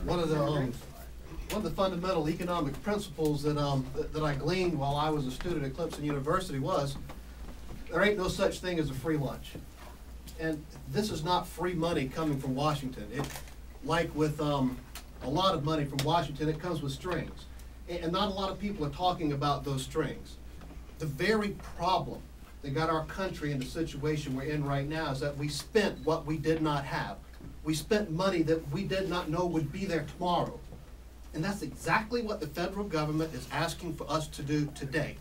one of the fundamental economic principles that that I gleaned while I was a student at Clemson University was there ain't no such thing as a free lunch. And this is not free money coming from Washington. Like with a lot of money from Washington, it comes with strings. And not a lot of people are talking about those strings. The very problem that got our country in the situation we're in right now is that we spent what we did not have. We spent money that we did not know would be there tomorrow. And that's exactly what the federal government is asking for us to do today.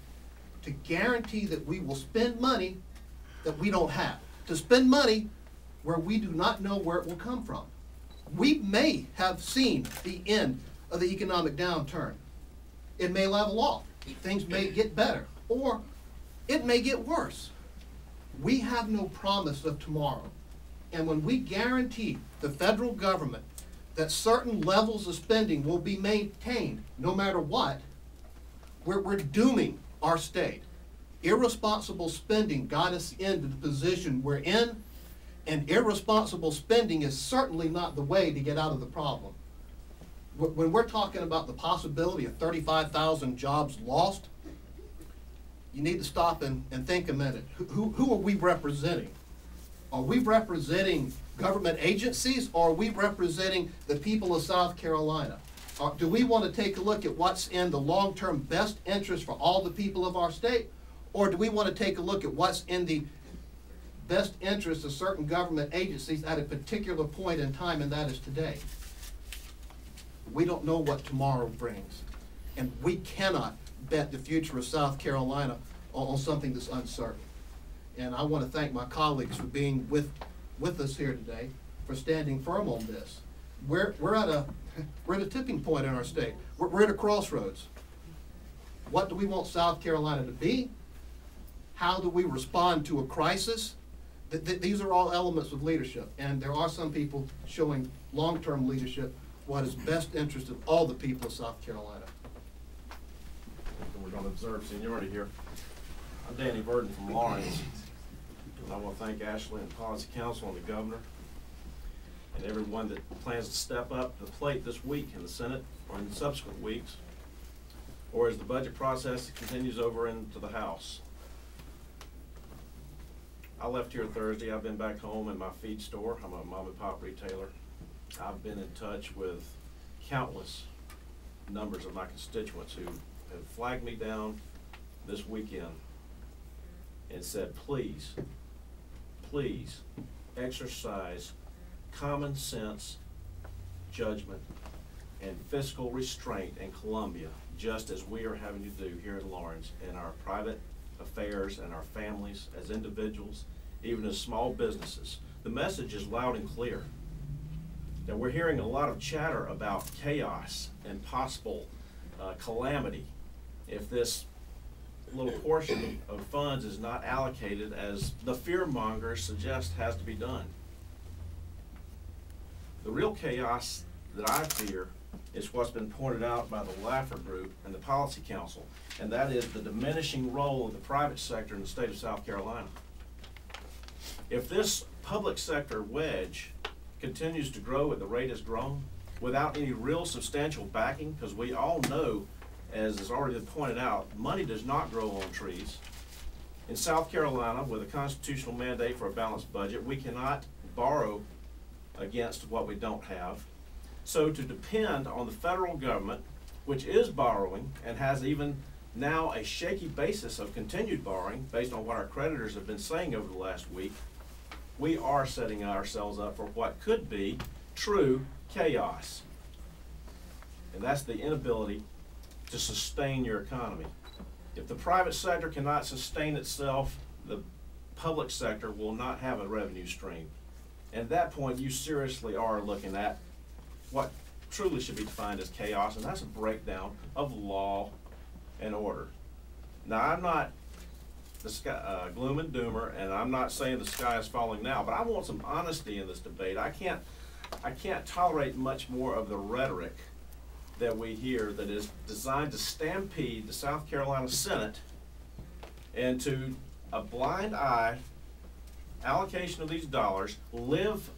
To guarantee that we will spend money that we don't have. To spend money where we do not know where it will come from. We may have seen the end of the economic downturn. It may level off. Things may get better. Or it may get worse. We have no promise of tomorrow. And when we guarantee the federal government that certain levels of spending will be maintained no matter what, we're dooming our state. Irresponsible spending got us into the position we're in, and irresponsible spending is certainly not the way to get out of the problem. When we're talking about the possibility of 35,000 jobs lost, you need to stop and think a minute. Who are we representing? Are we representing government agencies, or are we representing the people of South Carolina? Do we want to take a look at what's in the long-term best interest for all the people of our state, or do we want to take a look at what's in the best interest of certain government agencies at a particular point in time, and that is today? We don't know what tomorrow brings, and we cannot bet the future of South Carolina on something that's uncertain. And I want to thank my colleagues for being with us here today, for standing firm on this. We're at a tipping point in our state. We're at a crossroads. What do we want South Carolina to be? How do we respond to a crisis? These are all elements of leadership, and there are some people showing long-term leadership, what is best interest of all the people of South Carolina. We're going to observe seniority here. I'm Danny Burden from Lawrence, and I want to thank Ashley and the Policy Council and the Governor and everyone that plans to step up to the plate this week in the Senate or in subsequent weeks, or as the budget process continues over into the House. I left here Thursday. I've been back home in my feed store. I'm a mom and pop retailer. I've been in touch with countless numbers of my constituents who have flagged me down this weekend and said, please, please exercise common sense, judgment, and fiscal restraint in Columbia, just as we are having to do here in Lawrence in our private affairs and our families as individuals, even as small businesses. The message is loud and clear. Now, we're hearing a lot of chatter about chaos and possible calamity if this little portion of funds is not allocated as the fear mongers suggest has to be done. The real chaos that I fear is what's been pointed out by the Laffer Group and the Policy Council, and that is the diminishing role of the private sector in the state of South Carolina. If this public sector wedge continues to grow at the rate it's grown without any real substantial backing, because we all know, as has already been pointed out, money does not grow on trees. In South Carolina, with a constitutional mandate for a balanced budget, we cannot borrow against what we don't have. So to depend on the federal government, which is borrowing and has even now a shaky basis of continued borrowing based on what our creditors have been saying over the last week, we are setting ourselves up for what could be true chaos. And that's the inability to sustain your economy. If the private sector cannot sustain itself, the public sector will not have a revenue stream. And at that point, you seriously are looking at what truly should be defined as chaos, and that's a breakdown of law and order. Now, I'm not the sky, gloom and doomer, and I'm not saying the sky is falling now, but I want some honesty in this debate. I can't tolerate much more of the rhetoric that we hear that is designed to stampede the South Carolina Senate into a blind eye allocation of these dollars, live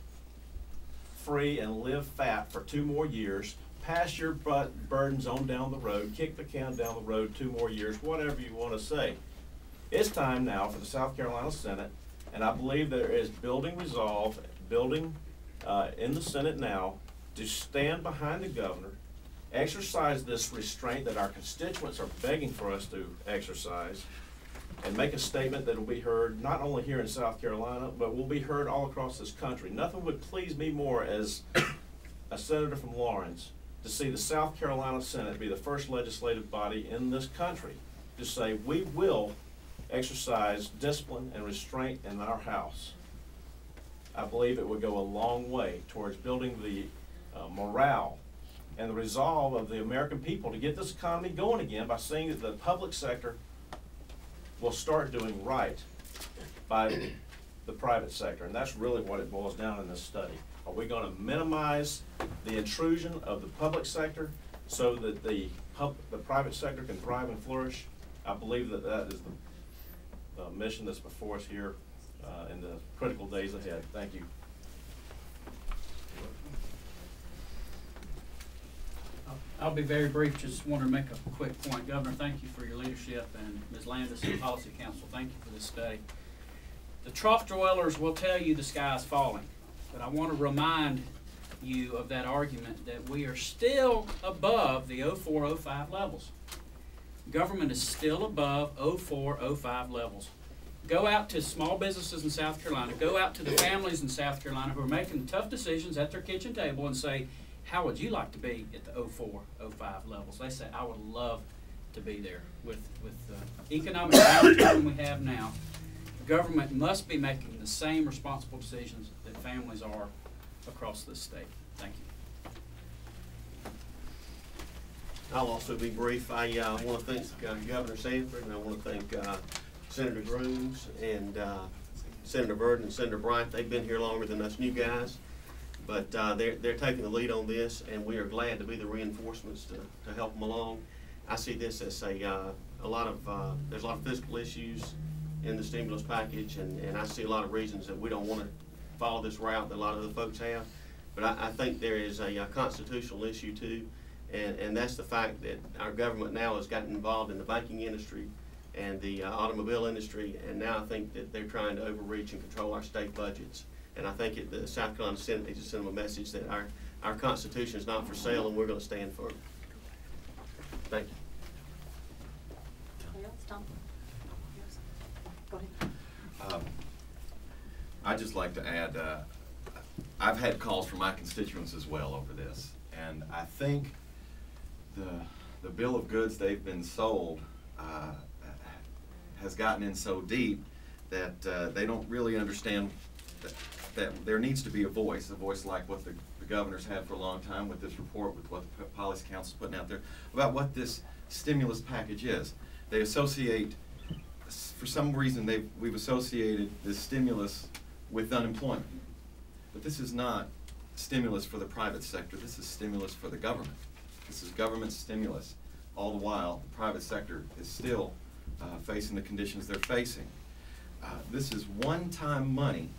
free and live fat for 2 more years, pass your burdens on down the road, kick the can down the road 2 more years, whatever you want to say. It's time now for the South Carolina Senate, and I believe there is building resolve, building in the Senate now, to stand behind the governor, exercise this restraint that our constituents are begging for us to exercise, and make a statement that will be heard not only here in South Carolina, but will be heard all across this country. Nothing would please me more as a senator from Lawrence to see the South Carolina Senate be the first legislative body in this country to say we will exercise discipline and restraint in our House. I believe it would go a long way towards building the morale and the resolve of the American people to get this economy going again by seeing that the public sector will start doing right by the private sector. And that's really what it boils down in this study. Are we going to minimize the intrusion of the public sector so that the private sector can thrive and flourish? I believe that that is the mission that's before us here in the critical days ahead. Thank you. I'll be very brief. Just want to make a quick point. Governor, thank you for your leadership, and Ms. Landis and Policy Council, thank you for this study. The trough dwellers will tell you the sky is falling, but I want to remind you of that argument that we are still above the 04-05 levels. Government is still above 04-05 levels. Go out to small businesses in South Carolina, go out to the families in South Carolina who are making tough decisions at their kitchen table and say, how would you like to be at the 04-05 levels? They say, I would love to be there. With the economic downturn we have now, the government must be making the same responsible decisions that families are across this state. Thank you. I'll also be brief. I want to thank Governor Sanford, and I want to thank Senator Grooms and Senator Burden and Senator Bryant. They've been here longer than us new guys, but they're taking the lead on this, and we are glad to be the reinforcements to help them along. I see this as there's a lot of fiscal issues in the stimulus package, and I see a lot of reasons that we don't want to follow this route that a lot of other folks have. But I think there is a constitutional issue too, and that's the fact that our government now has gotten involved in the banking industry and the automobile industry, and now I think that they're trying to overreach and control our state budgets. And I think the South Carolina Senate needs to send them a message that our Constitution is not for sale, and we're going to stand for it. Thank you. Tom? Go ahead. I'd just like to add, I've had calls from my constituents as well over this, and I think the bill of goods they've been sold has gotten in so deep that they don't really understand that there needs to be a voice like what the governor's had for a long time with this report, with what the Policy Council's putting out there, about what this stimulus package is. They associate, for some reason, we've associated this stimulus with unemployment. But this is not stimulus for the private sector, this is stimulus for the government. This is government stimulus. All the while, the private sector is still facing the conditions they're facing. This is one-time money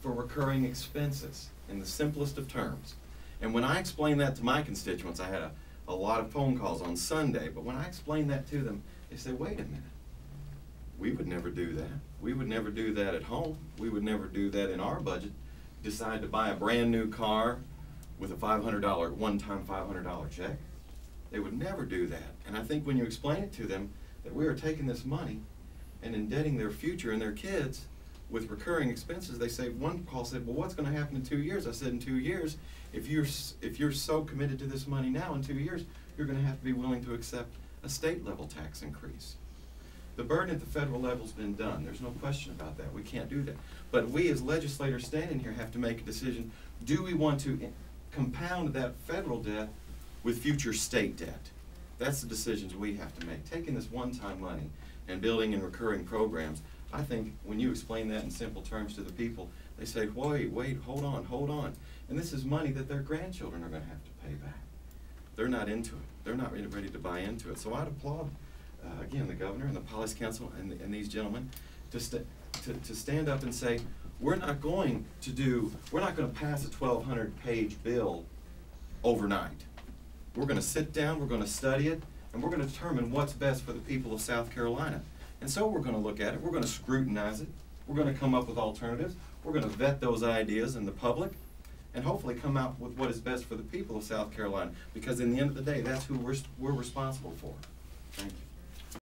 for recurring expenses in the simplest of terms. And when I explain that to my constituents, I had a lot of phone calls on Sunday, but when I explain that to them, they say, wait a minute, we would never do that. We would never do that at home. We would never do that in our budget. Decide to buy a brand new car with a $500, one-time $500 check. They would never do that. And I think when you explain it to them that we are taking this money and indebting their future and their kids with recurring expenses, they say, one call said, well, what's going to happen in 2 years? I said, in 2 years, if you're so committed to this money now, in 2 years, you're going to have to be willing to accept a state level tax increase. The burden at the federal level's been done. There's no question about that. We can't do that. But we as legislators standing here have to make a decision. Do we want to compound that federal debt with future state debt? That's the decisions we have to make. Taking this one-time money and building in recurring programs, I think when you explain that in simple terms to the people, they say, wait, hold on. And this is money that their grandchildren are going to have to pay back. They're not into it. They're not really ready to buy into it. So I'd applaud, again, the governor and the Policy Council and these gentlemen to stand up and say, we're not going to pass a 1,200-page bill overnight. We're gonna sit down, we're gonna study it, and we're gonna determine what's best for the people of South Carolina. And so we're gonna look at it, we're gonna scrutinize it, we're gonna come up with alternatives, we're gonna vet those ideas in the public, and hopefully come out with what is best for the people of South Carolina. Because in the end of the day, that's who we're responsible for. Thank you.